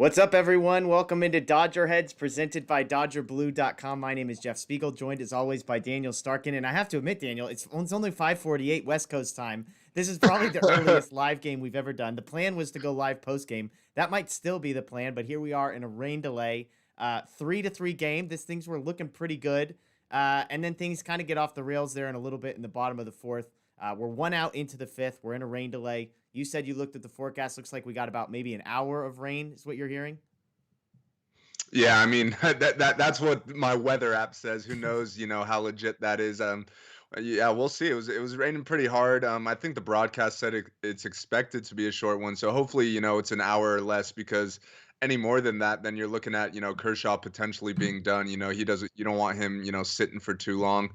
What's up, everyone? Welcome into DodgerHeads, presented by DodgerBlue.com. My name is Jeff Spiegel, joined as always by Daniel Starkand. And I have to admit, Daniel, it's only 5:48 West Coast time. This is probably the earliest live game we've ever done. The plan was to go live post game. That might still be the plan, but here we are in a rain delay. 3-3 game. Things were looking pretty good. And then things kind of get off the rails there in a little bit in the bottom of the fourth. We're one out into the fifth. We're in a rain delay. You said you looked at the forecast. Looks like we got about maybe an hour of rain is what you're hearing. Yeah, I mean that's what my weather app says. Who knows, how legit that is. Yeah, we'll see. It was raining pretty hard. I think the broadcast said it's expected to be a short one. So hopefully, it's an hour or less because any more than that, then you're looking at, Kershaw potentially being done. You don't want him, sitting for too long.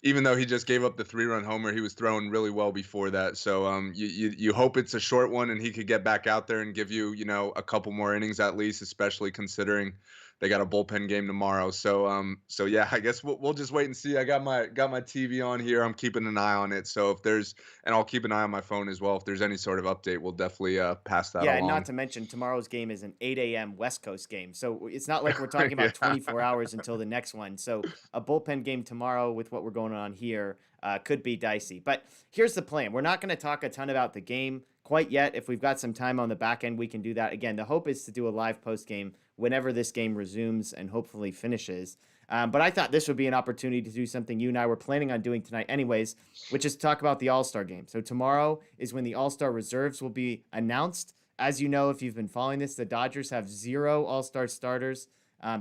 Even though he just gave up the 3-run homer, he was throwing really well before that. So you hope it's a short one and he could get back out there and give you, a couple more innings at least, especially considering they got a bullpen game tomorrow. So yeah, I guess we'll just wait and see. I got my TV on here. I'm keeping an eye on it. So and I'll keep an eye on my phone as well. If there's any sort of update, we'll definitely pass that Yeah, and not along. to mention tomorrow's game is an 8 a.m. West Coast game. So it's not like we're talking about Yeah. 24 hours until the next one. So a bullpen game tomorrow with what we're going on here could be dicey. But here's the plan. We're not going to talk a ton about the game quite yet. If we've got some time on the back end, we can do that. Again, the hope is to do a live post game whenever this game resumes and hopefully finishes. But I thought this would be an opportunity to do something you and I were planning on doing tonight anyways, which is talk about the All-Star game. So tomorrow is when the All-Star reserves will be announced. As you know, if you've been following this, the Dodgers have 0 All-Star starters.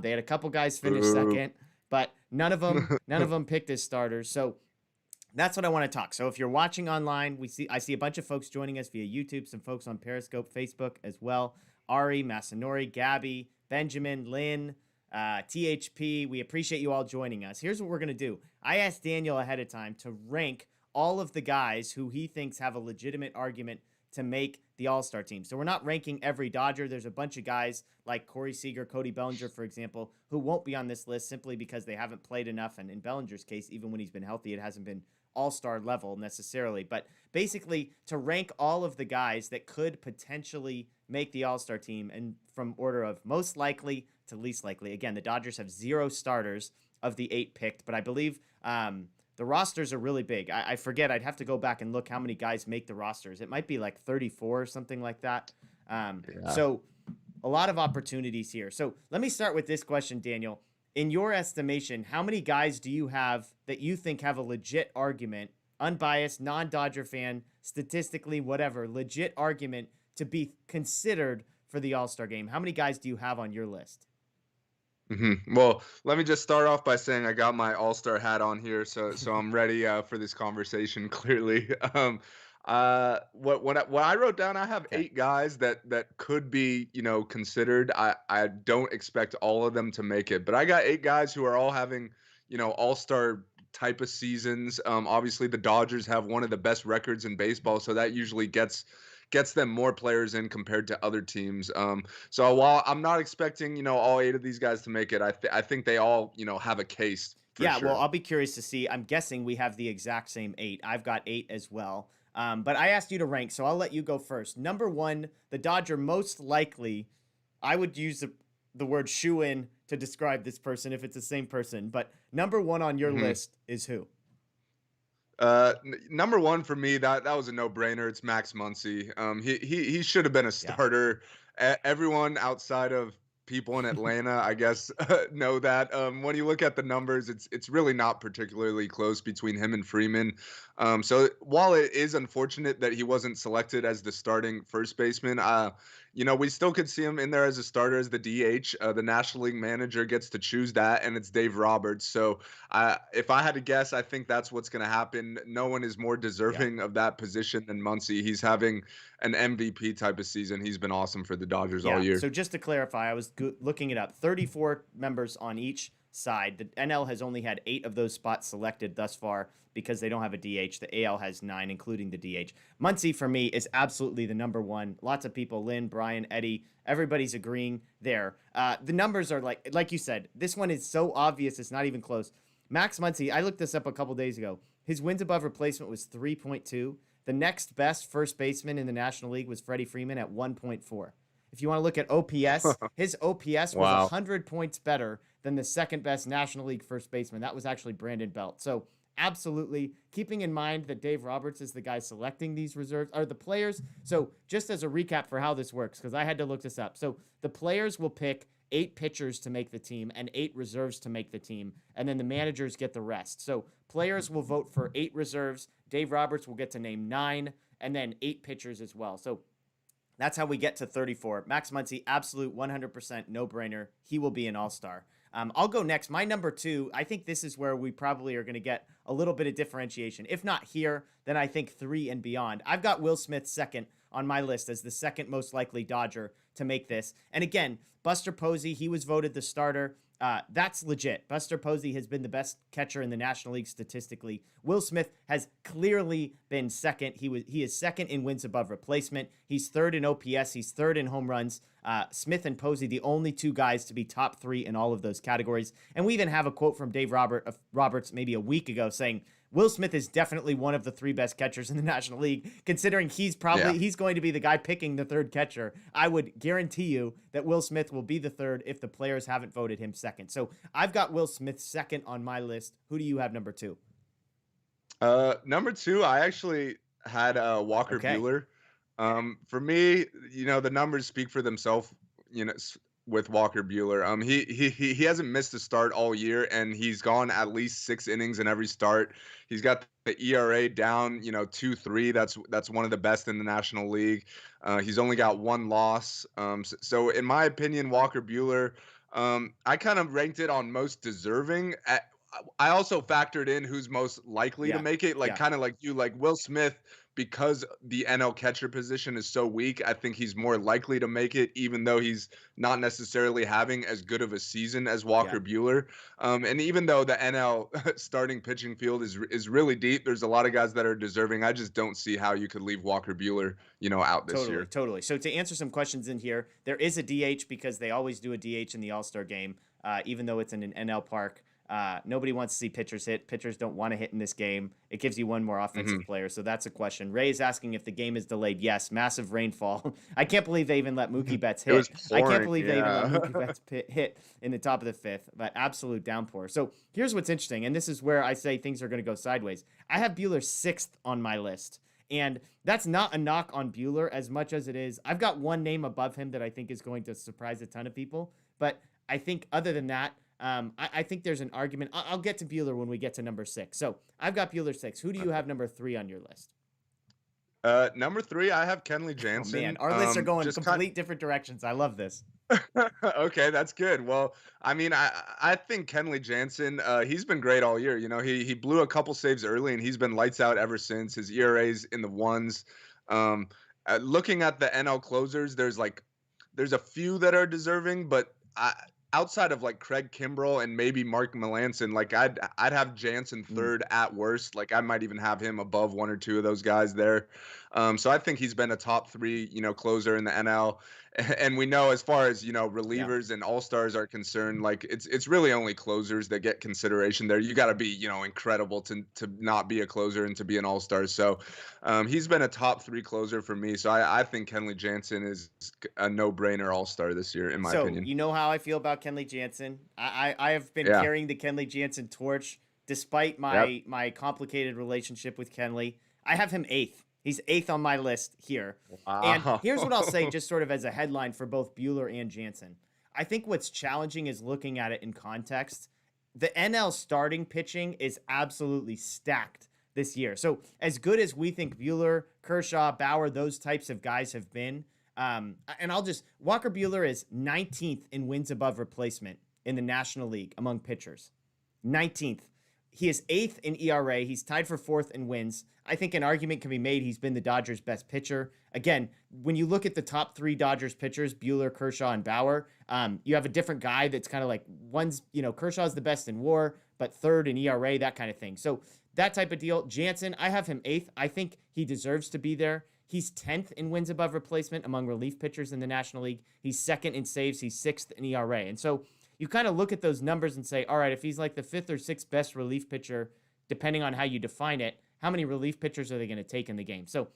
They had a couple guys finish Boo. second, but none of them picked as starters. So that's what I want to talk. So if you're watching online, I see a bunch of folks joining us via YouTube, some folks on Periscope, Facebook as well. Ari, Masanori, Gabby, Benjamin, Lynn, THP. We appreciate you all joining us. Here's what we're going to do. I asked Daniel ahead of time to rank all of the guys who he thinks have a legitimate argument to make the All-Star team. So we're not ranking every Dodger. There's a bunch of guys like Corey Seager, Cody Bellinger, for example, who won't be on this list simply because they haven't played enough. And in Bellinger's case, even when he's been healthy, it hasn't been All-Star level necessarily. But basically, to rank all of the guys that could potentially make the All-Star team and from order of most likely to least likely. Again, the Dodgers have 0 starters of the 8 picked, but I believe the rosters are really big. I forget. I'd have to go back and look how many guys make the rosters. It might be like 34 or something like that. Yeah. So a lot of opportunities here. So let me start with this question, Daniel. In your estimation, how many guys do you have that you think have a legit argument, unbiased, non-Dodger fan, statistically, whatever, legit argument to be considered for the All-Star game? How many guys do you have on your list? Well, let me just start off by saying I got my All-Star hat on here, so I'm ready for this conversation. Clearly, what I wrote down, I have Okay. 8 guys that could be considered. I don't expect all of them to make it, but I got 8 guys who are all having All-Star type of seasons. Obviously, the Dodgers have one of the best records in baseball, so that usually gets them more players in compared to other teams. So while I'm not expecting, all 8 of these guys to make it, I think they all, have a case for Yeah, well, sure. I'll be curious to see. I'm guessing we have the exact same 8. I've got 8 as well. But I asked you to rank, so I'll let you go first. Number 1, the Dodger most likely. I would use the word shoe in to describe this person if it's the same person. But number 1 on your hmm list is who? Number one for me, that was a no-brainer. It's Max Muncy. He should have been a Yeah. starter. Everyone outside of people in Atlanta, I guess, know that. When you look at the numbers, it's really not particularly close between him and Freeman. So while it is unfortunate that he wasn't selected as the starting first baseman, we still could see him in there as a starter as the DH. The National League manager gets to choose that, and it's Dave Roberts. So if I had to guess, I think that's what's going to happen. No one is more Yeah. deserving of that position than Muncy. He's having an MVP type of season. He's been awesome for the Dodgers all Yeah. year. So just to clarify, I was looking it up. 34 members on each side. The NL has only had 8 of those spots selected thus far because they don't have a DH. The AL has 9, including the DH. Muncy, for me, is absolutely the number 1. Lots of people, Lynn, Brian, Eddie, everybody's agreeing there. The numbers are like you said, this one is so obvious it's not even close. Max Muncy, I looked this up a couple days ago. His wins above replacement was 3.2. The next best first baseman in the National League was Freddie Freeman at 1.4. If you want to look at OPS, his OPS was Wow. 100 points better than the second best National League first baseman. That was actually Brandon Belt. So absolutely, keeping in mind that Dave Roberts is the guy selecting these reserves, are the players. So just as a recap for how this works, because I had to look this up. So the players will pick 8 pitchers to make the team and 8 reserves to make the team, and then the managers get the rest. So players will vote for 8 reserves. Dave Roberts will get to name 9, and then 8 pitchers as well. So that's how we get to 34. Max Muncy, absolute 100% no-brainer. He will be an all-star. I'll go next. My number 2, I think this is where we probably are going to get a little bit of differentiation. If not here, then I think 3 and beyond. I've got Will Smith second on my list as the second most likely Dodger to make this. And again, Buster Posey, he was voted the starter. That's legit. Buster Posey has been the best catcher in the National League statistically. Will Smith has clearly been second. He is second in wins above replacement. He's third in OPS. He's third in home runs. Smith and Posey, the only 2 guys to be top 3 in all of those categories. And we even have a quote from Dave Roberts maybe a week ago saying, Will Smith is definitely one of the 3 best catchers in the National League, considering he's going to be the guy picking the 3rd catcher. I would guarantee you that Will Smith will be the 3rd if the players haven't voted him second. So I've got Will Smith second on my list. Who do you have number 2? Number 2, I actually had Walker Buehler. For me, the numbers speak for themselves. With Walker Buehler, he hasn't missed a start all year, and he's gone at least 6 innings in every start. He's got the ERA down, 2.3. That's one of the best in the National League. He's only got 1 loss. So in my opinion, Walker Buehler, I kind of ranked it on most deserving. I also factored in who's most likely to make it, kind of like you, like Will Smith, because the NL catcher position is so weak. I think he's more likely to make it, even though he's not necessarily having as good of a season as Walker Buehler. And even though the NL starting pitching field is really deep, there's a lot of guys that are deserving. I just don't see how you could leave Walker Buehler, out this year. Totally. So to answer some questions in here, there is a DH because they always do a DH in the All-Star game, even though it's in an NL park. Nobody wants to see pitchers hit. Pitchers don't want to hit in this game. It gives you one more offensive player, so that's a question. Ray is asking if the game is delayed. Yes, massive rainfall. I can't believe they even let Mookie Betts hit. I can't believe they even let Mookie Betts hit in the top of the 5th, but absolute downpour. So here's what's interesting, and this is where I say things are going to go sideways. I have Buehler 6th on my list, and that's not a knock on Buehler as much as it is. I've got one name above him that I think is going to surprise a ton of people, but I think other than that, I think there's an argument. I'll get to Buehler when we get to number 6. So I've got Buehler 6. Who do you have number 3 on your list? Number 3, I have Kenley Jansen. Oh, man, our lists are going different directions. I love this. Okay, that's good. Well, I mean, I think Kenley Jansen, he's been great all year. He blew a couple saves early, and he's been lights out ever since. His ERA's in the 1s. Looking at the NL closers, there's a few that are deserving, but outside of Craig Kimbrell and maybe Mark Melancon, I'd have Jansen 3rd at worst. I might even have him above 1 or 2 of those guys there. So I think he's been a top 3, closer in the NL. And we know, as far as relievers and all-stars are concerned, it's really only closers that get consideration there. You got to be incredible to not be a closer and to be an all-star. So he's been a top 3 closer for me. So I think Kenley Jansen is a no-brainer all-star this year, in my opinion. You know how I feel about Kenley Jansen. I have been carrying the Kenley Jansen torch despite my complicated relationship with Kenley. I have him 8th. He's 8th on my list here. Wow. And here's what I'll say, just sort of as a headline for both Buehler and Jansen. I think what's challenging is looking at it in context. The NL starting pitching is absolutely stacked this year. So as good as we think Buehler, Kershaw, Bauer, those types of guys have been, Walker Buehler is 19th in wins above replacement in the National League among pitchers. 19th. He is 8th in ERA. He's tied for 4th in wins. I think an argument can be made he's been the Dodgers' best pitcher. Again, when you look at the top 3 Dodgers pitchers, Buehler, Kershaw, and Bauer, you have a different guy that's kind of one's, Kershaw's the best in WAR, but 3rd in ERA, that kind of thing. So that type of deal. Jansen, I have him 8th. I think he deserves to be there. He's 10th in wins above replacement among relief pitchers in the National League. He's 2nd in saves. He's 6th in ERA. And so you kind of look at those numbers and say, all right, if he's the 5th or 6th best relief pitcher, depending on how you define it, how many relief pitchers are they going to take in the game? So,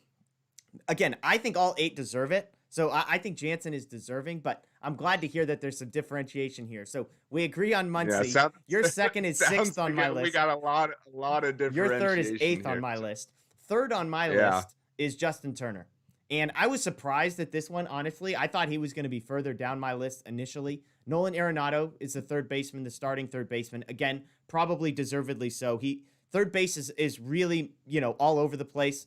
again, I think all 8 deserve it. So I think Jansen is deserving, but I'm glad to hear that there's some differentiation here. So we agree on Yeah, Muncy. sounds Your second is sixth sounds on like my we list. got a lot of Your third is differentiation eighth on here. my list. Third on my Yeah. list is Justin Turner. And I was surprised at this one, honestly. I thought he was going to be further down my list initially. Nolan Arenado is the third baseman, the starting third baseman. Again, probably deservedly so. Third base is really, all over the place.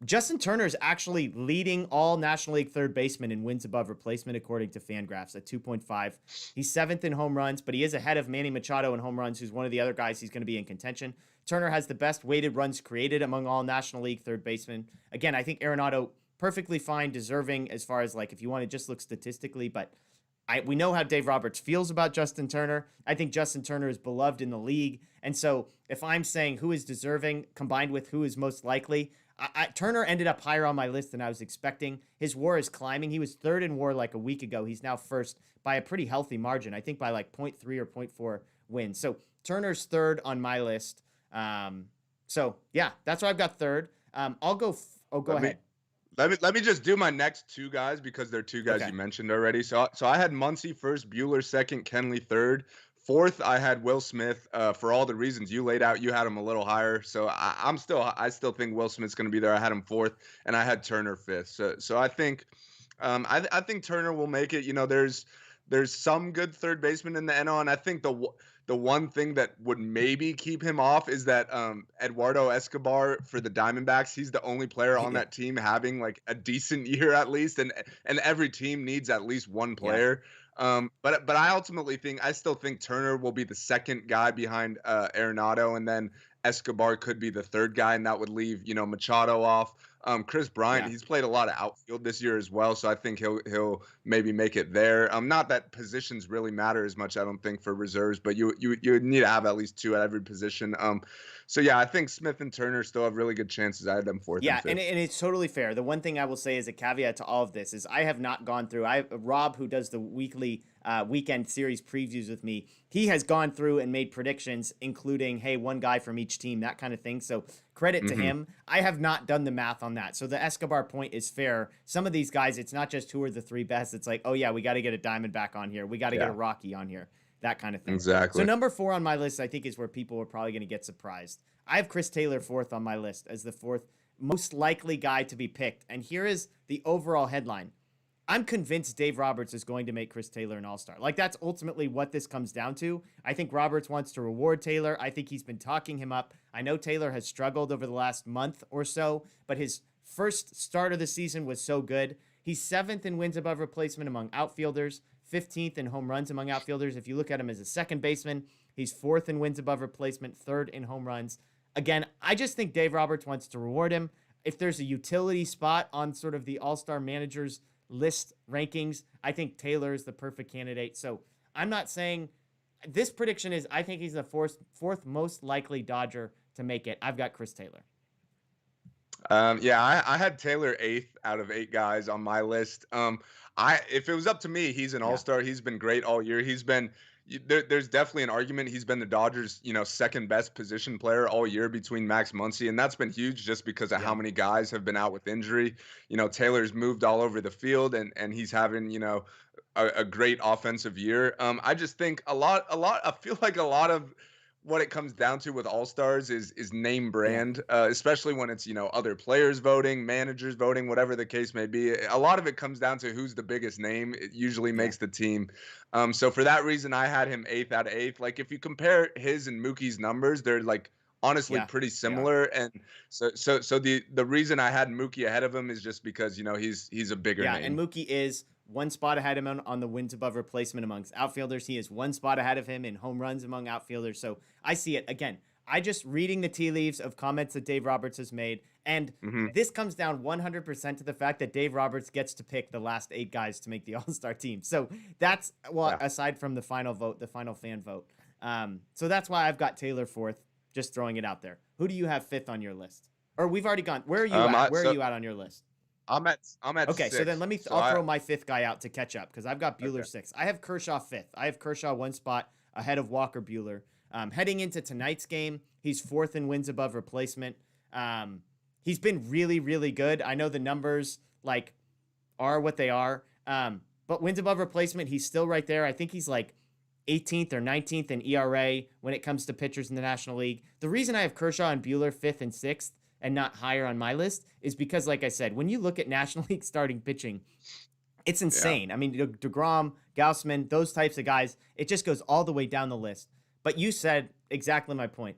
Justin Turner is actually leading all National League third basemen in wins above replacement, according to Fangraphs, at 2.5. He's seventh in home runs, but he is ahead of Manny Machado in home runs, who's one of the other guys he's going to be in contention. Turner has the best weighted runs created among all National League third basemen. Again, I think Arenado perfectly fine, deserving as far as if you want to just look statistically, but we know how Dave Roberts feels about Justin Turner. I think Justin Turner is beloved in the league. And so if I'm saying who is deserving combined with who is most likely, Turner ended up higher on my list than I was expecting. His WAR is climbing. He was third in WAR a week ago. He's now first by a pretty healthy margin. I think by 0.3 or 0.4 wins. So Turner's third on my list. So yeah, that's why I've got third. I'll go. Go ahead. Let me just do my next two guys because they're two guys you mentioned already. So I had Muncy first, Buehler second, Kenley third. Fourth, I had Will Smith. For all the reasons you laid out, you had him a little higher. So I still think Will Smith's going to be there. I had him fourth, and I had Turner fifth. So I think, I think Turner will make it. There's some good third baseman in the NL, and I think the one thing that would maybe keep him off is that Eduardo Escobar for the Diamondbacks, he's the only player on that team having a decent year at least, and every team needs at least one player. But I still think Turner will be the second guy behind Arenado, and then Escobar could be the third guy, and that would leave Machado off. Chris Bryant, he's played a lot of outfield this year as well, so I think he'll maybe make it there. Not that positions really matter as much, I don't think, for reserves, but you need to have at least two at every position. So yeah, I think Smith and Turner still have really good chances. I had them fourth. Yeah, and fifth. And it's totally fair. The one thing I will say as a caveat to all of this is I have not gone through. Rob, who does the weekly weekend series previews with me, he has gone through and made predictions, including, hey, one guy from each team, that kind of thing. So credit to him. I have not done the math on that. So the Escobar point is fair. Some of these guys, it's not just who are the three best. It's oh yeah, we got to get a Diamondback on here. We got to get a Rocky on here. That kind of thing. Exactly. So number 4 on my list, I think, is where people are probably going to get surprised. I have Chris Taylor fourth on my list as the fourth most likely guy to be picked. And here is the overall headline. I'm convinced Dave Roberts is going to make Chris Taylor an all-star. That's ultimately what this comes down to. I think Roberts wants to reward Taylor. I think he's been talking him up. I know Taylor has struggled over the last month or so, but his first start of the season was so good. He's 7th in wins above replacement among outfielders, 15th in home runs among outfielders. If you look at him as a second baseman, he's 4th in wins above replacement, 3rd in home runs. Again, I just think Dave Roberts wants to reward him. If there's a utility spot on sort of the all-star managers list rankings, I think Taylor is the perfect candidate. So I'm not saying this prediction is, I think he's the fourth most likely Dodger to make it. I've got Chris Taylor. I had Taylor 8th out of 8 guys on my list. If it was up to me, he's an all-star. He's been great all year. There's definitely an argument. He's been the Dodgers, second best position player all year between Max Muncy, and that's been huge just because of how many guys have been out with injury. Taylor's moved all over the field, and he's having, a great offensive year. I just think I feel like a lot of what it comes down to with all-stars is name brand, especially when it's, other players voting, managers voting, whatever the case may be. A lot of it comes down to who's the biggest name. It usually makes the team. So for that reason, I had him 8th out of 8th. If you compare his and Mookie's numbers, they're honestly pretty similar. And so the reason I had Mookie ahead of him is just because, he's a bigger name. And Mookie is one spot ahead of him on the wins above replacement amongst outfielders. He is one spot ahead of him in home runs among outfielders. So I see it. Again, I just reading the tea leaves of comments that Dave Roberts has made. And this comes down 100% to the fact that Dave Roberts gets to pick the last 8 guys to make the All-Star team. So that's, aside from the final vote, the final fan vote. So that's why I've got Taylor 4th, just throwing it out there. Who do you have 5th on your list? Or we've already gone. Where are you at? Where are you at on your list? I'm at okay, 6. So then I'll throw my 5th guy out to catch up because I've got Buehler 6th. I have Kershaw 5th. I have Kershaw one spot ahead of Walker Buehler. Heading into tonight's game, he's 4th in wins above replacement. He's been really, really good. I know the numbers, are what they are. But wins above replacement, he's still right there. I think he's like 18th or 19th in ERA when it comes to pitchers in the National League. The reason I have Kershaw and Buehler 5th and 6th and not higher on my list is because, like I said, when you look at National League starting pitching, it's insane. I mean, DeGrom, Gaussman, those types of guys, it just goes all the way down the list. But you said exactly my point.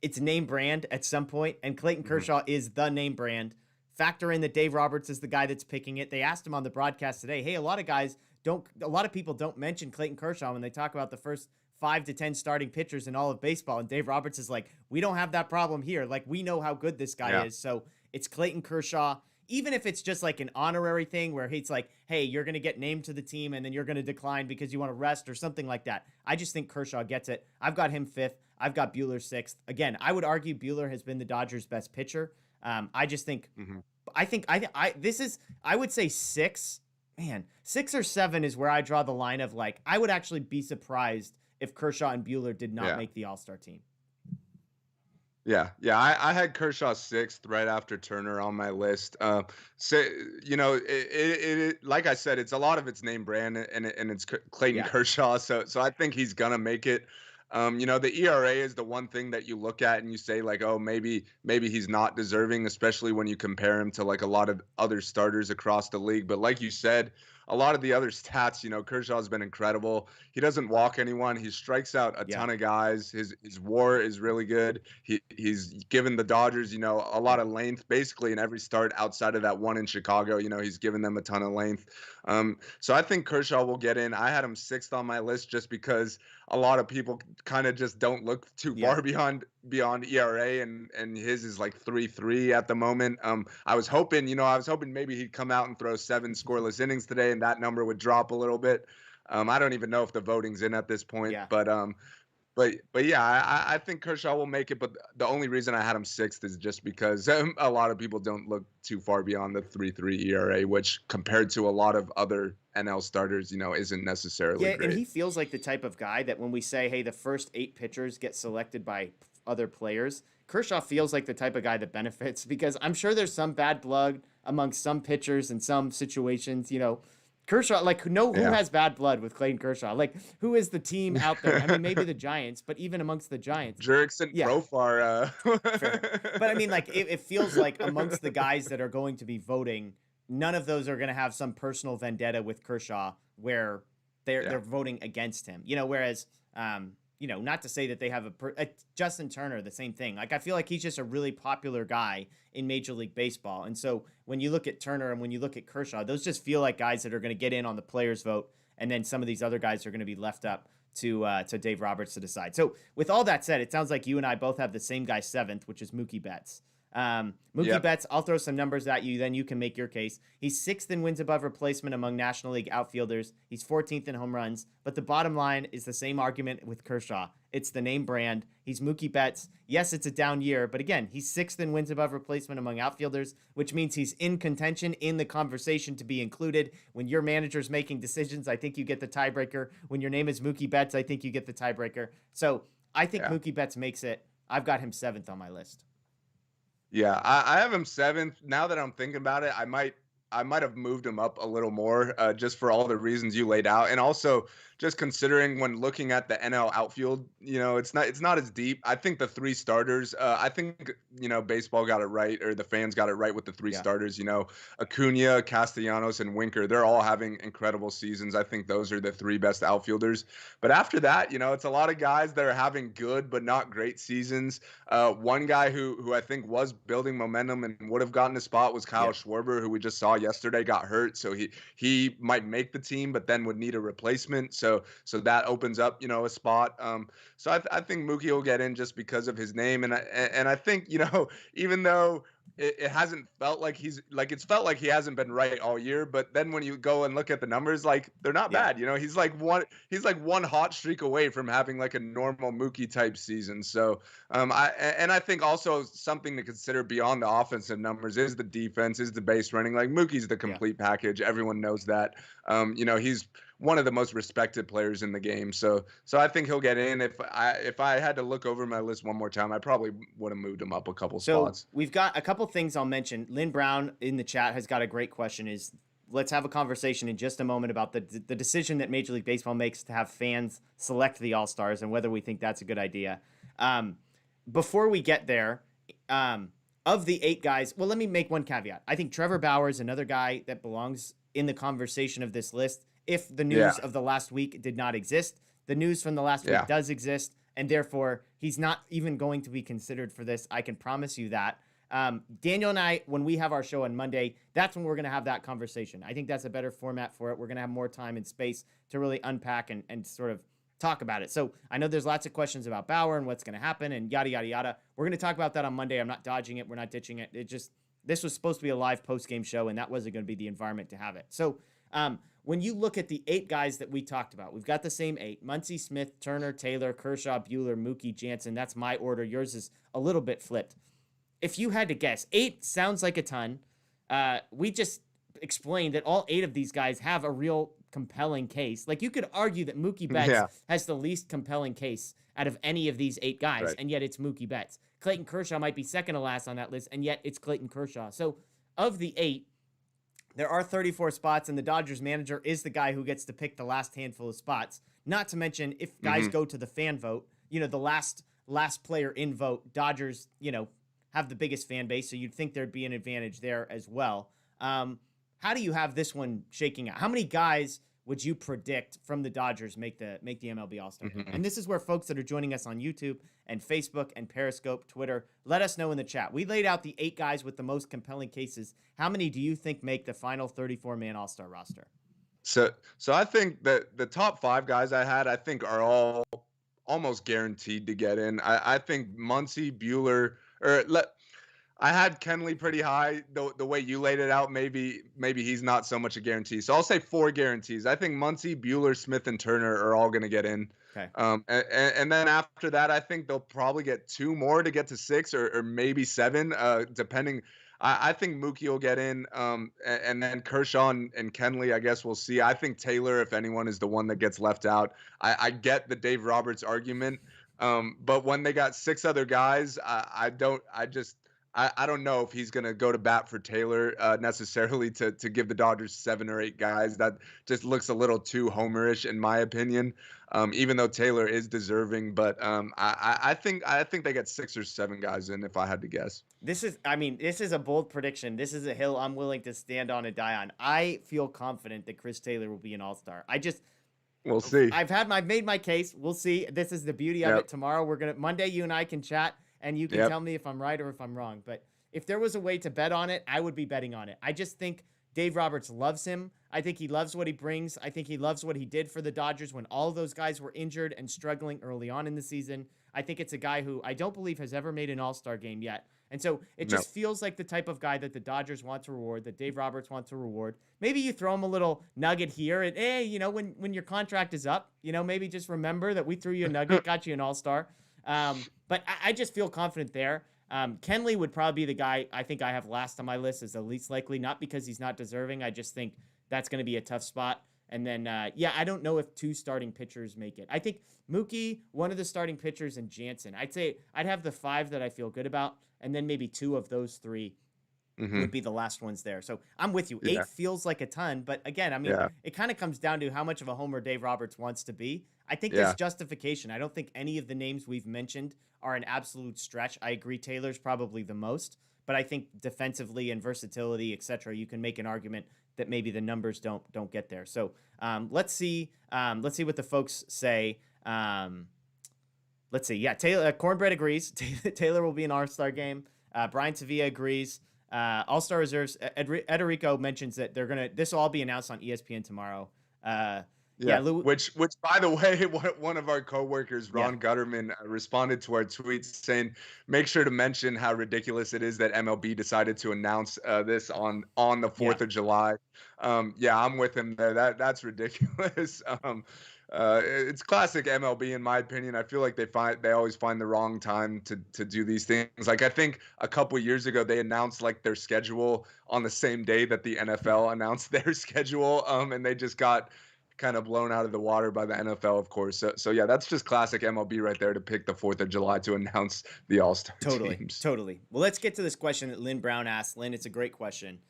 It's name brand at some point, and Clayton Kershaw is the name brand. Factor in that Dave Roberts is the guy that's picking it. They asked him on the broadcast today, hey, a lot of people don't mention Clayton Kershaw when they talk about the first 5 to 10 starting pitchers in all of baseball. And Dave Roberts is like, we don't have that problem here. Like, we know how good this guy is. So it's Clayton Kershaw. Even if it's just like an honorary thing where he's like, hey, you're going to get named to the team and then you're going to decline because you want to rest or something like that. I just think Kershaw gets it. I've got him 5th. I've got Buehler 6th. Again, I would argue Buehler has been the Dodgers' best pitcher. I just think, I would say 6. Man, 6 or 7 is where I draw the line of like, I would actually be surprised if Kershaw and Buehler did not make the All-Star team. Yeah, I had Kershaw 6th right after Turner on my list. So it like I said, it's a lot of its name brand and it's Clayton Kershaw. So I think he's gonna make it. The ERA is the one thing that you look at and you say like, oh, maybe he's not deserving, especially when you compare him to like a lot of other starters across the league. But like you said, a lot of the other stats, Kershaw's been incredible. He doesn't walk anyone. He strikes out a ton of guys. His WAR is really good. He's given the Dodgers, a lot of length basically in every start outside of that one in Chicago. He's given them a ton of length. So I think Kershaw will get in. I had him 6th on my list just because a lot of people kind of just don't look too far beyond ERA, and his is like 3.3 at the moment. I was hoping maybe he'd come out and throw 7 scoreless innings today, and that number would drop a little bit. I don't even know if the voting's in at this point, but yeah, I think Kershaw will make it. But the only reason I had him 6th is just because a lot of people don't look too far beyond the 3.3 ERA, which compared to a lot of other NL starters, isn't necessarily great. And he feels like the type of guy that when we say, hey, the first 8 pitchers get selected by other players, Kershaw feels like the type of guy that benefits, because I'm sure there's some bad blood amongst some pitchers in some situations, Kershaw, like, who has bad blood with Clayton Kershaw? Like, who is the team out there? I mean, maybe the Giants, but even amongst the Giants. Jurickson, Profar. Fair. But I mean, like, it feels like amongst the guys that are going to be voting, none of those are going to have some personal vendetta with Kershaw where they're voting against him. Whereas, not to say that they have Justin Turner, the same thing. Like, I feel like he's just a really popular guy in Major League Baseball. And so when you look at Turner and when you look at Kershaw, those just feel like guys that are going to get in on the players' vote. And then some of these other guys are going to be left up to Dave Roberts to decide. So with all that said, it sounds like you and I both have the same guy 7th, which is Mookie Betts. Betts, I'll throw some numbers at you, then you can make your case. He's 6th in wins above replacement among National League outfielders. He's 14th in home runs. But the bottom line is the same argument with Kershaw. It's the name brand. He's Mookie Betts. Yes, it's a down year, but again, he's 6th in wins above replacement among outfielders, which means he's in contention, in the conversation to be included. When your manager's making decisions, I think you get the tiebreaker. When your name is Mookie Betts, I think you get the tiebreaker. So I think Mookie Betts makes it. I've got him 7th on my list. Yeah, I have him 7th. Now that I'm thinking about it, I might have moved him up a little more, just for all the reasons you laid out, and also just considering when looking at the NL outfield, it's not as deep. I think the 3 starters, I think baseball got it right, or the fans got it right with the 3 starters. Acuna, Castellanos, and Winker. They're all having incredible seasons. I think those are the 3 best outfielders. But after that, it's a lot of guys that are having good but not great seasons. One guy who I think was building momentum and would have gotten a spot was Kyle Schwarber, who we just saw yesterday got hurt, so he might make the team, but then would need a replacement. So that opens up, a spot. So I think Mookie will get in just because of his name, and I think even though it hasn't felt like it's felt like he hasn't been right all year, but then when you go and look at the numbers, like, they're not bad. He's like one hot streak away from having like a normal Mookie type season. So I think also something to consider beyond the offensive numbers is the defense, is the base running. Like, Mookie's the complete package. Everyone knows that. He's one of the most respected players in the game. So I think he'll get in. If I had to look over my list one more time, I probably would have moved him up a couple spots. So we've got a couple things I'll mention. Lynn Brown in the chat has got a great question. Is let's have a conversation in just a moment about the decision that Major League Baseball makes to have fans select the All-Stars and whether we think that's a good idea. Before we get there, of the 8 guys, well, let me make one caveat. I think Trevor Bauer is another guy that belongs in the conversation of this list. If the news of the last week did not exist, the news from the last week does exist, and therefore he's not even going to be considered for this. I can promise you that. Daniel and I, when we have our show on Monday, that's when we're going to have that conversation. I think that's a better format for it. We're going to have more time and space to really unpack and sort of talk about it. So I know there's lots of questions about Bauer and what's going to happen and yada, yada, yada. We're going to talk about that on Monday. I'm not dodging it. We're not ditching it. This was supposed to be a live post-game show, and that wasn't going to be the environment to have it. So when you look at the 8 guys that we talked about, we've got the same 8: Muncy, Smith, Turner, Taylor, Kershaw, Buehler, Mookie, Jansen. That's my order. Yours is a little bit flipped. If you had to guess, 8 sounds like a ton. We just explained that all 8 of these guys have a real compelling case. Like, you could argue that Mookie Betts has the least compelling case out of any of these 8 guys, and yet it's Mookie Betts. Clayton Kershaw might be second to last on that list, and yet it's Clayton Kershaw. So of the 8, there are 34 spots, and the Dodgers manager is the guy who gets to pick the last handful of spots. Not to mention, if guys go to the fan vote, the last player in vote, Dodgers, have the biggest fan base, so you'd think there'd be an advantage there as well. How do you have this one shaking out? How many guys would you predict from the Dodgers make the MLB All-Star Game? And this is where folks that are joining us on YouTube and Facebook and Periscope, Twitter, let us know in the chat. We laid out the 8 guys with the most compelling cases. How many do you think make the final 34-man All-Star roster? So I think that the top 5 guys I think are all almost guaranteed to get in. I think Muncy, Buehler, I had Kenley pretty high. The way you laid it out, maybe he's not so much a guarantee. So I'll say 4 guarantees. I think Muncy, Buehler, Smith, and Turner are all going to get in. Okay. And then after that, I think they'll probably get 2 more to get to 6 or maybe 7, depending. I think Mookie will get in, and then Kershaw and Kenley, I guess we'll see. I think Taylor, if anyone, is the one that gets left out. I get the Dave Roberts argument, but when they got 6 other guys, I don't know if he's going to go to bat for Taylor necessarily to give the Dodgers 7 or 8 guys. That just looks a little too homerish in my opinion, even though Taylor is deserving. But I think they get 6 or 7 guys in if I had to guess. This is a bold prediction. This is a hill I'm willing to stand on and die on. I feel confident that Chris Taylor will be an All-Star. We'll see. I've made my case. We'll see. This is the beauty of it. Tomorrow Monday you and I can chat and you can tell me if I'm right or if I'm wrong. But if there was a way to bet on it, I would be betting on it. I just think Dave Roberts loves him. I think he loves what he brings. I think he loves what he did for the Dodgers when all those guys were injured and struggling early on in the season. I think it's a guy who I don't believe has ever made an All-Star game yet. And so it just feels like the type of guy that the Dodgers want to reward, that Dave Roberts wants to reward. Maybe you throw him a little nugget here and, hey, when your contract is up, maybe just remember that we threw you a nugget, got you an All-Star. But I just feel confident there. Kenley would probably be the guy I think I have last on my list as the least likely, not because he's not deserving. I just think that's going to be a tough spot. And then, I don't know if 2 starting pitchers make it. I think Mookie, one of the starting pitchers, and Jansen. I'd say I'd have the 5 that I feel good about, and then maybe 2 of those 3 would be the last ones there. So I'm with you. 8 feels like a ton, but again, it kind of comes down to how much of a homer Dave Roberts wants to be. I think there's justification. I don't think any of the names we've mentioned are an absolute stretch. I agree Taylor's probably the most, but I think defensively and versatility, etc., you can make an argument that maybe the numbers don't get there. So let's see what the folks say. Let's see. Yeah, Taylor Cornbread agrees. Taylor will be an All-Star game. Brian Sevilla agrees. All-Star reserves. Ederico mentions that this will all be announced on ESPN tomorrow. Which by the way, one of our coworkers, Ron Gutterman, responded to our tweets saying, make sure to mention how ridiculous it is that MLB decided to announce this on the 4th of July. I'm with him there. That's ridiculous. It's classic MLB in my opinion. I feel like they always find the wrong time to do these things. Like, I think a couple years ago they announced like their schedule on the same day that the NFL announced their schedule, and they just got kind of blown out of the water by the NFL, of course. So yeah, that's just classic MLB right there to pick the 4th of July to announce the All-Star teams. Totally. Well, let's get to this question that Lynn Brown asked. Lynn, it's a great question.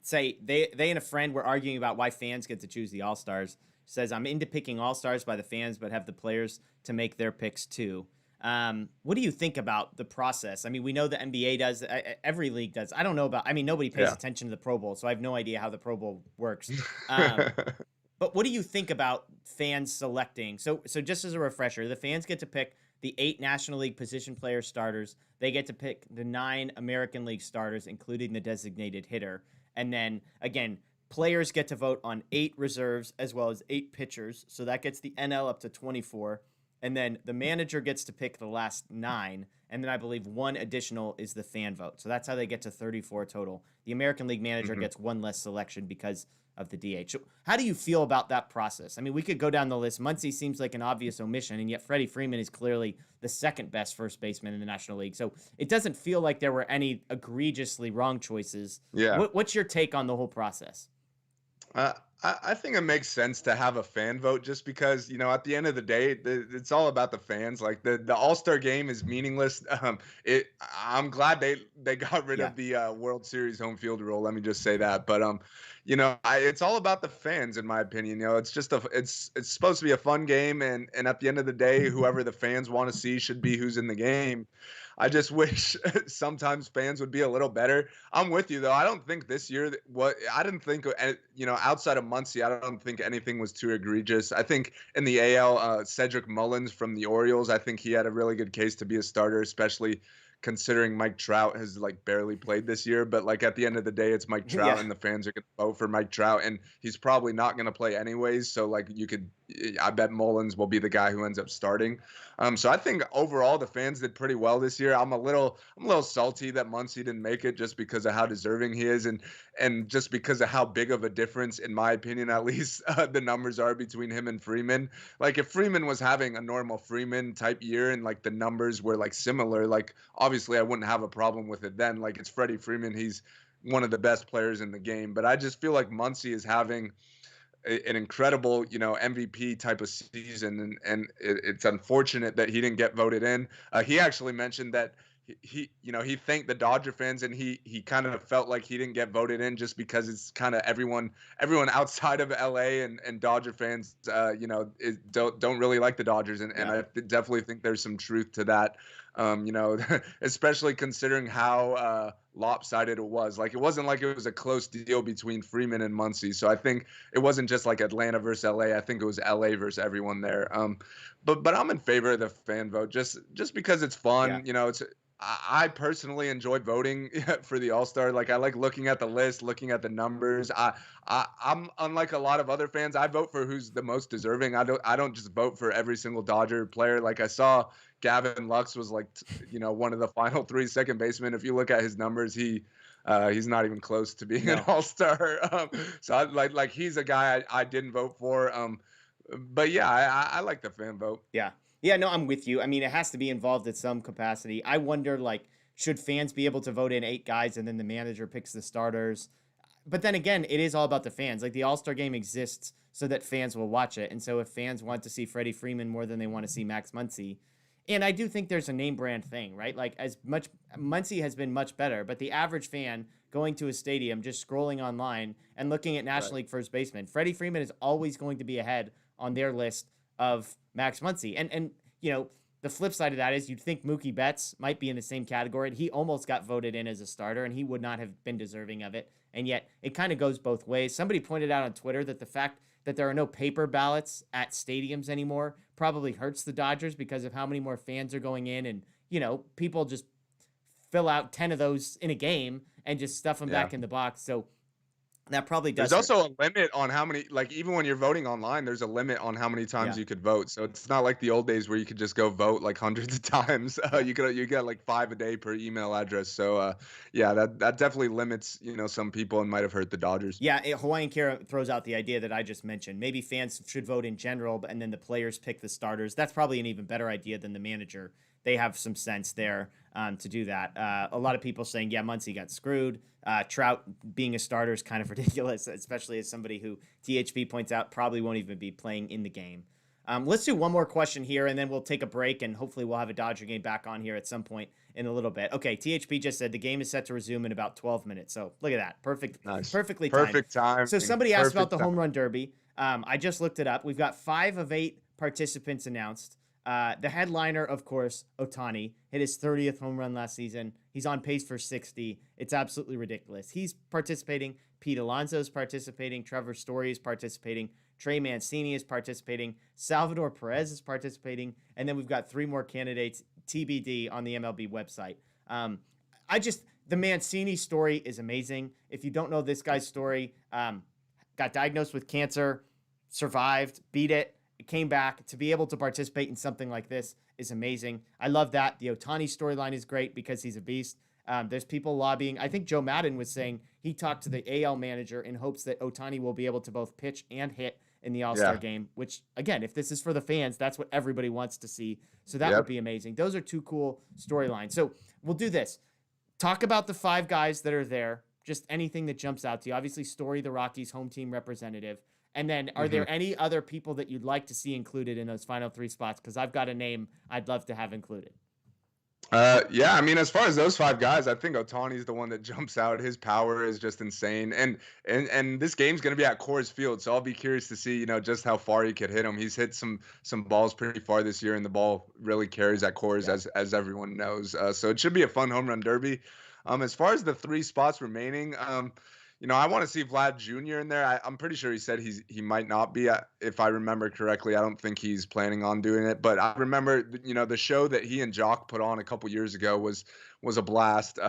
say they and a friend were arguing about why fans get to choose the All-Stars. Says, I'm into picking All-Stars by the fans, but have the players to make their picks too. What do you think about the process? I mean, we know the NBA does, every league does. I don't know about, I mean, nobody pays Yeah. attention to the Pro Bowl, so I have no idea how the Pro Bowl works. But what do you think about fans selecting? So just as a refresher, the fans get to pick the 8 National League position player starters. They get to pick the 9 American League starters, including the designated hitter. And then, again, players get to vote on 8 reserves as well as 8 pitchers. So that gets the NL up to 24. And then the manager gets to pick the last 9. And then I believe 1 additional is the fan vote. So that's how they get to 34 total. The American League manager gets 1 less selection because of the DH. So how do you feel about that process? I mean, we could go down the list. Muncy seems like an obvious omission, and yet Freddie Freeman is clearly the second best first baseman in the National League. So it doesn't feel like there were any egregiously wrong choices. Yeah. What's your take on the whole process? I think it makes sense to have a fan vote just because, at the end of the day, it's all about the fans. Like the All-Star game is meaningless. I'm glad they got rid Yeah. of the World Series home field rule. Let me just say that. But it's all about the fans, in my opinion. It's just it's supposed to be a fun game, and at the end of the day, whoever the fans want to see should be who's in the game. I just wish sometimes fans would be a little better. I'm with you though. I don't think this year I didn't think outside of Muncy, I don't think anything was too egregious. I think in the AL, Cedric Mullins from the Orioles, I think he had a really good case to be a starter, especially considering Mike Trout has barely played this year. But at the end of the day, it's Mike Trout, Yeah. and the fans are going to vote for Mike Trout, and he's probably not going to play anyways. So I bet Mullins will be the guy who ends up starting. So I think overall the fans did pretty well this year. I'm a little salty that Muncy didn't make it just because of how deserving he is, and just because of how big of a difference, in my opinion, at least, the numbers are between him and Freeman. If Freeman was having a normal Freeman type year and the numbers were similar, obviously I wouldn't have a problem with it then. It's Freddie Freeman. He's one of the best players in the game. But I just feel like Muncy is having an incredible, MVP type of season, and it's unfortunate that he didn't get voted in. He actually mentioned that he thanked the Dodger fans, and he kind of felt like he didn't get voted in just because it's kind of everyone outside of LA and Dodger fans, don't really like the Dodgers, and I definitely think there's some truth to that. Especially considering how lopsided it was. It wasn't like it was a close deal between Freeman and Muncy. So I think it wasn't just Atlanta versus LA. I think it was LA versus everyone there. But I'm in favor of the fan vote just because it's fun. Yeah. I personally enjoy voting for the All-Star. I like looking at the list, looking at the numbers. I'm unlike a lot of other fans. I vote for who's the most deserving. I don't just vote for every single Dodger player. I saw Gavin Lux was one of the final 3 second basemen. If you look at his numbers, he's not even close to being an All-Star. So he's a guy I didn't vote for. But yeah, I like the fan vote. Yeah. Yeah, no, I'm with you. I mean, it has to be involved at some capacity. I wonder, should fans be able to vote in 8 guys and then the manager picks the starters? But then again, it is all about the fans. The All-Star game exists so that fans will watch it. And so if fans want to see Freddie Freeman more than they want to see Max Muncy, and I do think there's a name brand thing, right? As much Muncy has been much better, but the average fan going to a stadium, just scrolling online and looking at National League first baseman, Freddie Freeman is always going to be ahead on their list of Max Muncy. And the flip side of that is you'd think Mookie Betts might be in the same category. He almost got voted in as a starter, and he would not have been deserving of it. And yet it kind of goes both ways. Somebody pointed out on Twitter that the fact that there are no paper ballots at stadiums anymore probably hurts the Dodgers because of how many more fans are going in, and people just fill out 10 of those in a game and just stuff them back in the box. So that probably does. There's also a limit on how many, even when you're voting online, there's a limit on how many times you could vote. So it's not like the old days where you could just go vote hundreds of times. You get 5 a day per email address. So that definitely limits, some people, and might have hurt the Dodgers. Yeah, Hawaiian Kara throws out the idea that I just mentioned. Maybe fans should vote in general, and then the players pick the starters. That's probably an even better idea than the manager. They have some sense there to do that. A lot of people saying, yeah, Muncy got screwed. Trout being a starter is kind of ridiculous, especially as somebody who THB points out probably won't even be playing in the game. Let's do one more question here, and then we'll take a break, and hopefully we'll have a Dodger game back on here at some point in a little bit. Okay, THP just said the game is set to resume in about 12 minutes. So look at that. Nice. Perfectly timed. Perfect timing. So somebody asked about Perfect the time. home run derby. I just looked it up. We've got 5 of 8 participants announced. The headliner, of course, Ohtani, hit his 30th home run last season. He's on pace for 60. It's absolutely ridiculous. He's participating. Pete Alonso's participating. Trevor Story is participating. Trey Mancini is participating. Salvador Perez is participating. And then we've got 3 more candidates, TBD, on the MLB website. The Mancini story is amazing. If you don't know this guy's story, got diagnosed with cancer, survived, beat it, came back. To be able to participate in something like this is amazing. I love that. The Ohtani storyline is great because he's a beast. There's people lobbying. I think Joe Madden was saying he talked to the AL manager in hopes that Ohtani will be able to both pitch and hit in the All-Star game, which, again, if this is for the fans, that's what everybody wants to see. So that would be amazing. Those are 2 cool storylines. So we'll do this. Talk about the 5 guys that are there, just anything that jumps out to you. Obviously, Story, the Rockies' home team representative. And then are there any other people that you'd like to see included in those final 3 spots? Because I've got a name I'd love to have included. Yeah, I mean, as far as those 5 guys, I think Ohtani's the one that jumps out. His power is just insane, and this game's gonna be at Coors Field, so I'll be curious to see, just how far he could hit him. He's hit some balls pretty far this year, and the ball really carries at Coors, as everyone knows. So it should be a fun home run derby. As far as the 3 spots remaining, I want to see Vlad Jr. in there. I'm pretty sure he said he might not be, if I remember correctly. I don't think he's planning on doing it. But I remember, the show that he and Jock put on a couple years ago was a blast.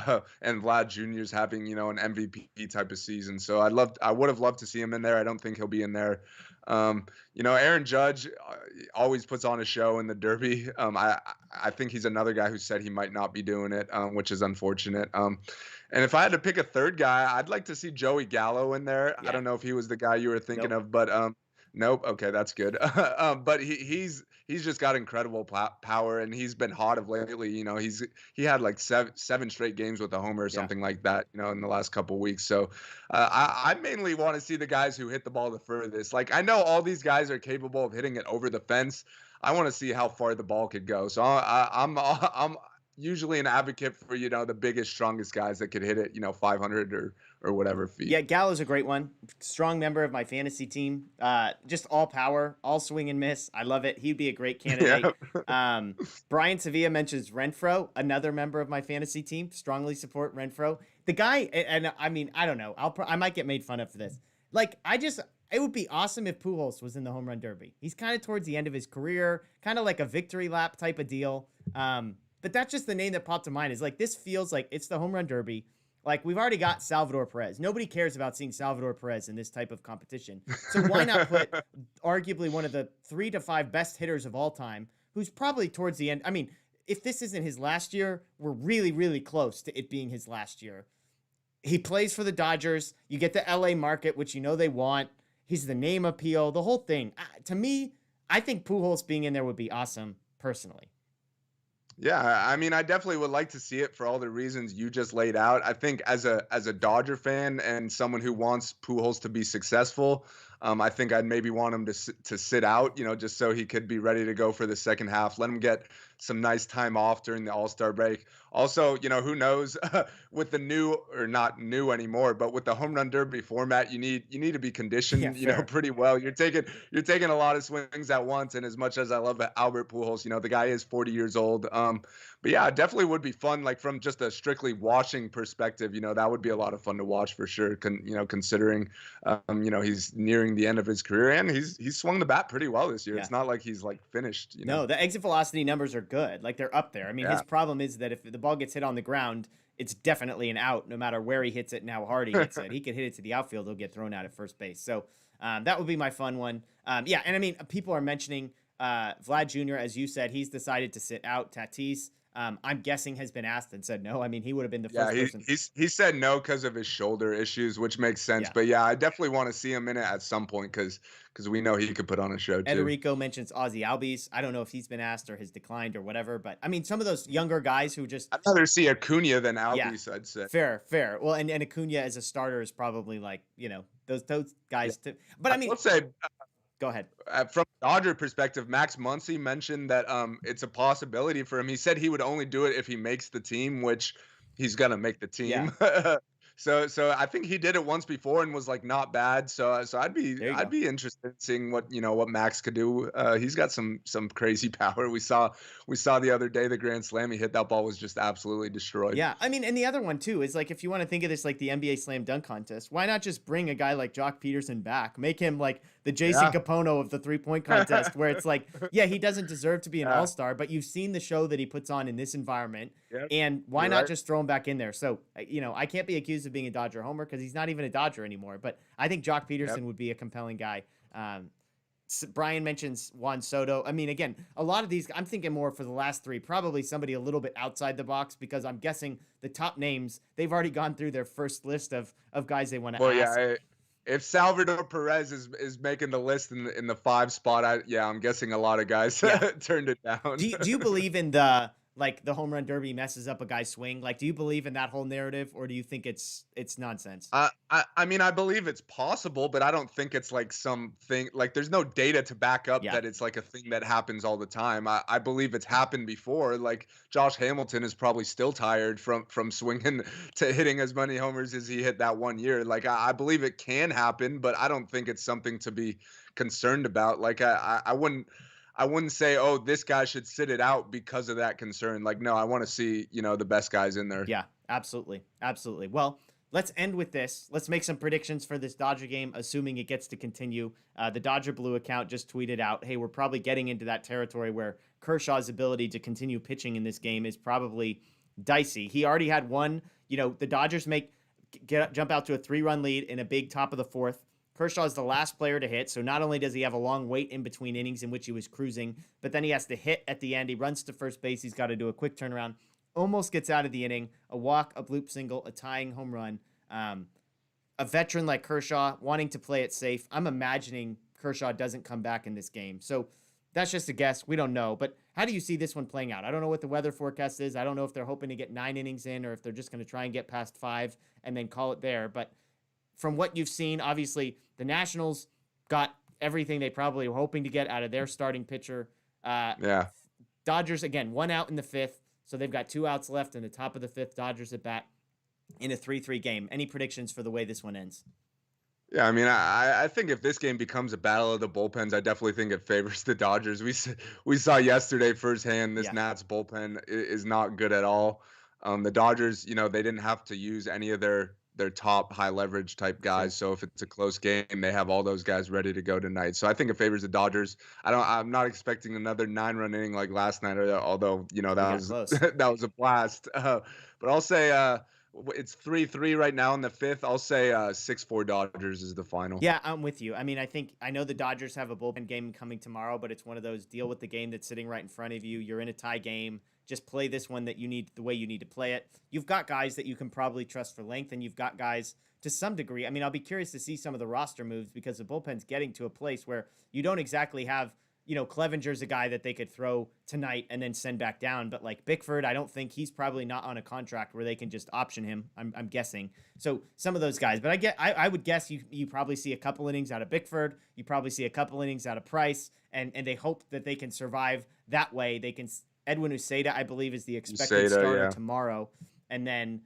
And Vlad Jr. is having, an MVP type of season. So I would have loved to see him in there. I don't think he'll be in there. Aaron Judge always puts on a show in the Derby. I think he's another guy who said he might not be doing it, which is unfortunate. And if I had to pick a 3rd guy, I'd like to see Joey Gallo in there. Yeah. I don't know if he was the guy you were thinking of, but nope. Okay, that's good. But he's just got incredible power, and he's been hot of lately. He had like 7 straight games with a homer or something like that, in the last couple weeks. So I mainly want to see the guys who hit the ball the furthest. Like, I know all these guys are capable of hitting it over the fence. I want to see how far the ball could go. So I'm usually an advocate for, the biggest, strongest guys that could hit it, 500 or whatever feet. Yeah, Gallo's a great one. Strong member of my fantasy team. Just all power, all swing and miss. I love it. He'd be a great candidate. Brian Sevilla mentions Renfroe, another member of my fantasy team. Strongly support Renfroe. The guy, and I mean, I don't know. I might get made fun of for this. It would be awesome if Pujols was in the home run derby. He's kind of towards the end of his career, kind of like a victory lap type of deal. But that's just the name that popped to mind. Is like, this feels like it's the home run derby. Like, we've already got Salvador Perez. Nobody cares about seeing Salvador Perez in this type of competition. So why not put arguably one of the 3 to 5 best hitters of all time, who's probably towards the end. I mean, if this isn't his last year, we're really, really close to it being his last year. He plays for the Dodgers. You get the LA market, which they want. He's the name appeal, the whole thing. To me, I think Pujols being in there would be awesome, personally. Yeah, I mean, I definitely would like to see it for all the reasons you just laid out. I think as a Dodger fan and someone who wants Pujols to be successful, I think I'd maybe want him to sit out, just so he could be ready to go for the second half. Let him get some nice time off during the All-Star break. Also, who knows, with the new, or not new anymore, but with the home run derby format, you need to be conditioned, pretty well. You're taking a lot of swings at once. And as much as I love Albert Pujols, the guy is 40 years old. But yeah, it definitely would be fun. Like, from just a strictly watching perspective, that would be a lot of fun to watch for sure. Considering, he's nearing the end of his career, and he's swung the bat pretty well this year. Yeah. It's not like he's like finished. No, the exit velocity numbers are good. Like, they're up there. I mean, his problem is that if the ball gets hit on the ground, it's definitely an out, no matter where he hits it and how hard he hits it. He could hit it to the outfield, he'll get thrown out at first base. So that would be my fun one. And I mean, people are mentioning Vlad Jr., as you said, he's decided to sit out. Tatis, I'm guessing, has been asked and said no. I mean, he would have been the first person. He said no because of his shoulder issues, which makes sense. Yeah. But yeah, I definitely want to see him in it at some point because we know he could put on a show too. Enrico mentions Ozzy Albies. I don't know if he's been asked or has declined or whatever, but I mean, some of those younger guys who just... I'd rather see Acuna than Albies, I'd say. Fair. Well, and Acuna as a starter is probably like, those guys too. But I mean... Let's say... Go ahead. From Dodger perspective, Max Muncy mentioned that it's a possibility for him. He said he would only do it if he makes the team, which he's gonna make the Yeah, team. So I think he did it once before and was like not bad. So there you I'd go. be interested in seeing what Max could do. He's got some crazy power. We saw the other day the grand slam he hit. That ball was just absolutely destroyed. Yeah, I mean, and the other one too is like if you want to think of this like the NBA slam dunk contest, why not just bring a guy like Jock Peterson back? Make him like the Jason Yeah. Capono of the 3-point contest, where it's like, yeah, he doesn't deserve to be an Yeah. all-star, but you've seen the show that he puts on in this environment, Yep. and why You're not right. just throw him back in there? So, I can't be accused of being a Dodger homer because he's not even a Dodger anymore, but I think Jock Yep. Peterson would be a compelling guy. Brian mentions Juan Soto. I mean, again, a lot of these, I'm thinking more for the last three, probably somebody a little bit outside the box because I'm guessing the top names, they've already gone through their first list of guys they want to Well, ask. yeah. If Salvador Perez is making the list in the 5 spot, I'm guessing a lot of guys Yeah. turned it down. Do you believe in the home run derby messes up a guy's swing? Like, do you believe in that whole narrative or do you think it's nonsense? I mean, I believe it's possible, but I don't think it's like something like there's no data to back up Yeah. that it's like a thing that happens all the time. I believe it's happened before. Like Josh Hamilton is probably still tired from swinging to hitting as many homers as he hit that one year. Like I believe it can happen, but I don't think it's something to be concerned about. Like I wouldn't say, oh, this guy should sit it out because of that concern. Like, no, I want to see, the best guys in there. Yeah, absolutely. Absolutely. Well, let's end with this. Let's make some predictions for this Dodger game, assuming it gets to continue. The Dodger Blue account just tweeted out, hey, we're probably getting into that territory where Kershaw's ability to continue pitching in this game is probably dicey. He already had one, the Dodgers jump out to a 3-run lead in a big top of the fourth. Kershaw is the last player to hit, so not only does he have a long wait in between innings in which he was cruising, but then he has to hit at the end. He runs to first base. He's got to do a quick turnaround. Almost gets out of the inning. A walk, a bloop single, a tying home run. A veteran like Kershaw wanting to play it safe. I'm imagining Kershaw doesn't come back in this game. So that's just a guess. We don't know. But how do you see this one playing out? I don't know what the weather forecast is. I don't know if they're hoping to get 9 innings in or if they're just going to try and get past 5 and then call it there. But from what you've seen, obviously the Nationals got everything they probably were hoping to get out of their starting pitcher. Yeah. Dodgers, again, 1 out in the 5th. So they've got 2 outs left in the top of the 5th. Dodgers at bat in a 3-3 game. Any predictions for the way this one ends? Yeah, I mean, I think if this game becomes a battle of the bullpens, I definitely think it favors the Dodgers. We saw yesterday firsthand this Yeah. Nats bullpen is not good at all. The Dodgers, they didn't have to use any of their top high leverage type guys. Sure. So if it's a close game, they have all those guys ready to go tonight. So I think it favors the Dodgers. I'm not expecting another 9-run inning like last night, although They that got was close. that was a blast. But I'll say it's 3-3 right now in the 5th. I'll say 6-4 Dodgers is the final. Yeah, I'm with you. I mean, I know the Dodgers have a bullpen game coming tomorrow, but it's one of those deal with the game that's sitting right in front of you. You're in a tie game. Just play this one that you need the way you need to play it. You've got guys that you can probably trust for length, and you've got guys to some degree. I mean, I'll be curious to see some of the roster moves because the bullpen's getting to a place where you don't exactly have, Clevenger's a guy that they could throw tonight and then send back down. But like Bickford, I don't think he's probably not on a contract where they can just option him. I'm guessing. So some of those guys, but I would guess you probably see a couple innings out of Bickford. You probably see a couple innings out of Price, and they hope that they can survive that way. They can. Edwin Uceda, I believe, is the expected starter tomorrow. And then,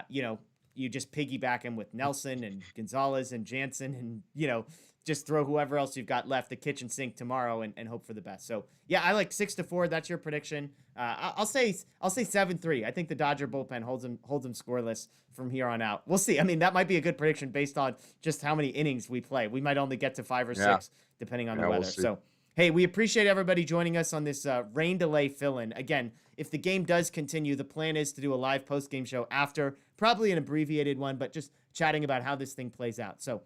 you just piggyback him with Nelson and Gonzalez and Jansen and, just throw whoever else you've got left the kitchen sink tomorrow and hope for the best. So, yeah, I like 6-4. That's your prediction. I'll say 7-3. I think the Dodger bullpen holds them scoreless from here on out. We'll see. I mean, that might be a good prediction based on just how many innings we play. We might only get to 5 or 6 depending on the weather. So, hey, we appreciate everybody joining us on this rain delay fill-in. Again, if the game does continue, the plan is to do a live post-game show after, probably an abbreviated one, but just chatting about how this thing plays out. So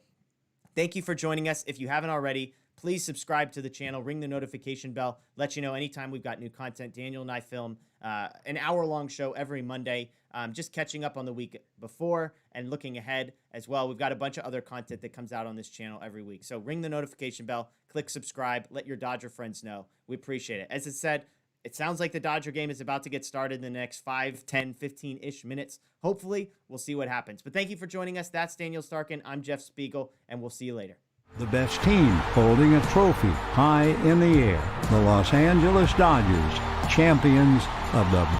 thank you for joining us. If you haven't already, please subscribe to the channel, ring the notification bell, let you know anytime we've got new content. Daniel and I film an hour-long show every Monday, just catching up on the week before and looking ahead as well. We've got a bunch of other content that comes out on this channel every week. So ring the notification bell, click subscribe, let your Dodger friends know. We appreciate it. As I said, it sounds like the Dodger game is about to get started in the next 5, 10, 15-ish minutes. Hopefully, we'll see what happens. But thank you for joining us. That's Daniel Starkand. I'm Jeff Spiegel, and we'll see you later. The best team holding a trophy high in the air. The Los Angeles Dodgers, champions of the